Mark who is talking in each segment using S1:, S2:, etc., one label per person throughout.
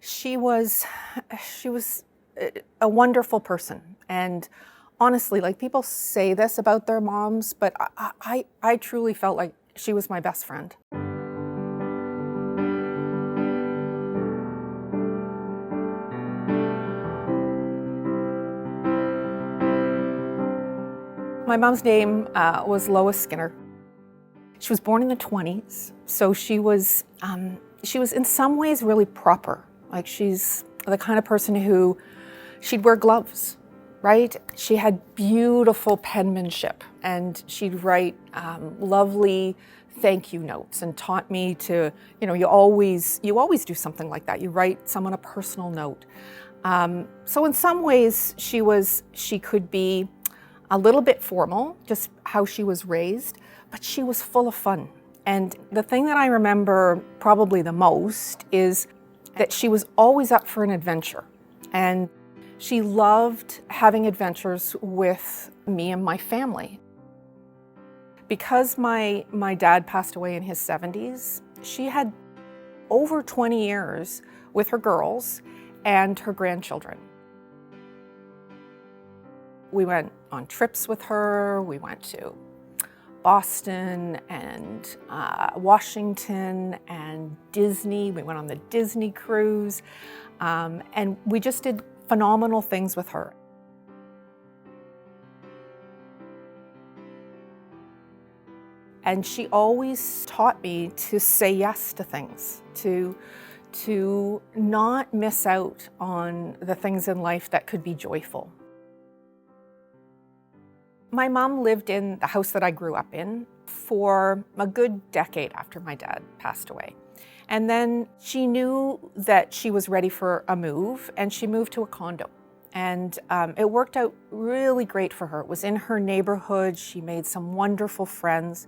S1: She was she was a wonderful person, and honestly, like, people say this about their moms, but I truly felt like she was my best friend. My mom's name was Lois Skinner. She was born in the 20s, so she was in some ways really proper. Like, she's the kind of person who she'd wear gloves, right? She had beautiful penmanship, and she'd write lovely thank you notes, and taught me to, you always do something like that. You write someone a personal note. So in some ways, she could be a little bit formal, just how she was raised, but she was full of fun. And the thing that I remember probably the most is that she was always up for an adventure. And she loved having adventures with me and my family. Because my dad passed away in his 70s, she had over 20 years with her girls and her grandchildren. We went on trips with her. We went to Boston and Washington and Disney. We went on the Disney cruise, and we just did phenomenal things with her. And she always taught me to say yes to things, to not miss out on the things in life that could be joyful. My mom lived in the house that I grew up in for a good decade after my dad passed away. And then she knew that she was ready for a move, and she moved to a condo. And it worked out really great for her. It was in her neighborhood. She made some wonderful friends.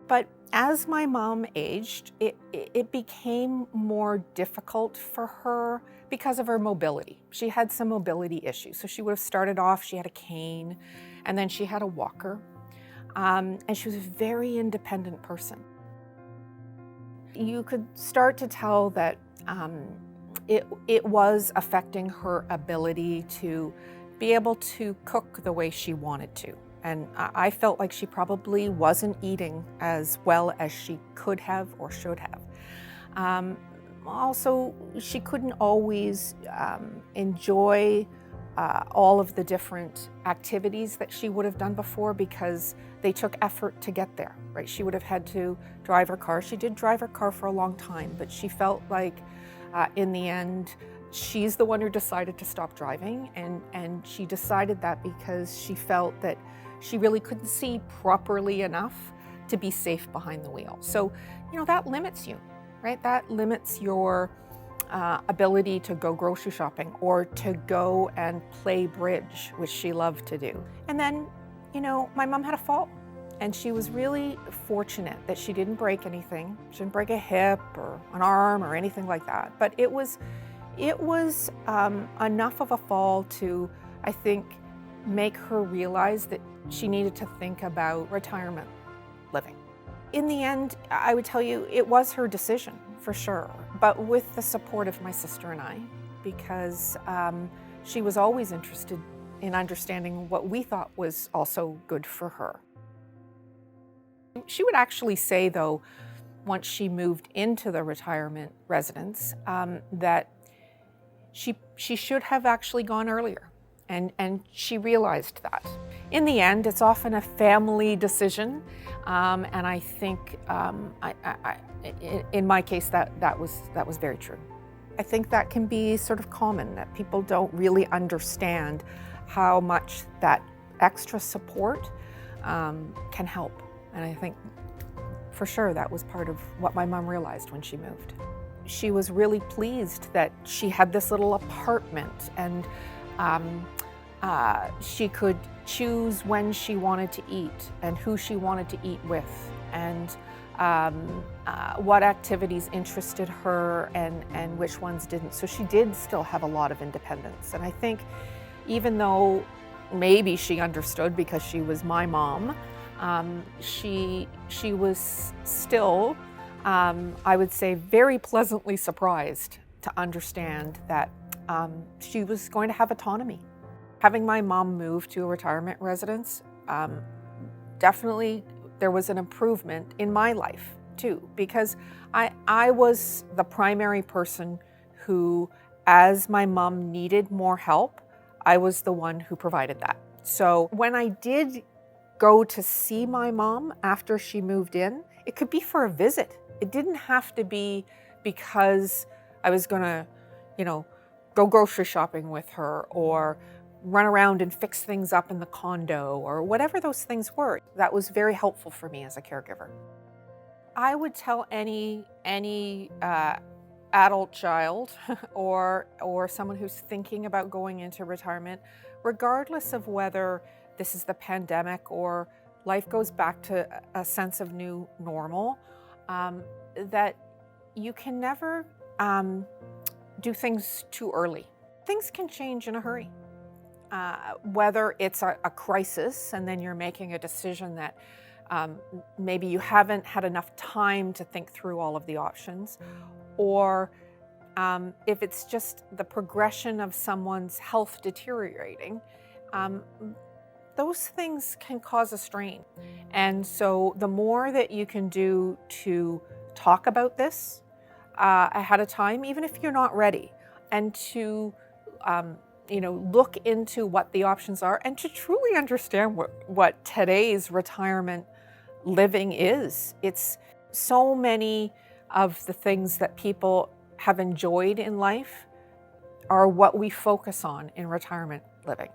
S1: But as my mom aged, it became more difficult for her because of her mobility. She had some mobility issues. So she would have started off, she had a cane, and then she had a walker. And she was a very independent person. You could start to tell that it was affecting her ability to be able to cook the way she wanted to. And I felt like she probably wasn't eating as well as she could have or should have. Also, she couldn't always enjoy all of the different activities that she would have done before because they took effort to get there, right? She would have had to drive her car. She did drive her car for a long time, but she felt like in the end, she's the one who decided to stop driving, and she decided that because she felt that she really couldn't see properly enough to be safe behind the wheel. So, that limits you, right? That limits your ability to go grocery shopping or to go and play bridge, which she loved to do. And then, my mom had a fall, and she was really fortunate that she didn't break anything. She didn't break a hip or an arm or anything like that. But it was enough of a fall to, I think, make her realize that she needed to think about retirement living. In the end, I would tell you, it was her decision, for sure, but with the support of my sister and I, because she was always interested in understanding what we thought was also good for her. She would actually say, though, once she moved into the retirement residence, that she should have actually gone earlier. And she realized that. In the end, it's often a family decision, and I think, in my case, that was very true. I think that can be sort of common, that people don't really understand how much that extra support can help. And I think, for sure, that was part of what my mom realized when she moved. She was really pleased that she had this little apartment, and she could choose when she wanted to eat and who she wanted to eat with, and what activities interested her and which ones didn't. So she did still have a lot of independence. And I think even though maybe she understood because she was my mom, she was still, I would say, very pleasantly surprised to understand that she was going to have autonomy. Having my mom move to a retirement residence, definitely there was an improvement in my life too, because I was the primary person who, as my mom needed more help, I was the one who provided that. So when I did go to see my mom after she moved in, it could be for a visit. It didn't have to be because I was gonna, go grocery shopping with her or run around and fix things up in the condo or whatever those things were. That was very helpful for me as a caregiver. I would tell any adult child or someone who's thinking about going into retirement, regardless of whether this is the pandemic or life goes back to a sense of new normal, that you can never do things too early. Things can change in a hurry. Whether it's a crisis and then you're making a decision that maybe you haven't had enough time to think through all of the options, or if it's just the progression of someone's health deteriorating, those things can cause a strain. And so the more that you can do to talk about this ahead of time, even if you're not ready, and to look into what the options are and to truly understand what today's retirement living is. It's so many of the things that people have enjoyed in life are what we focus on in retirement living.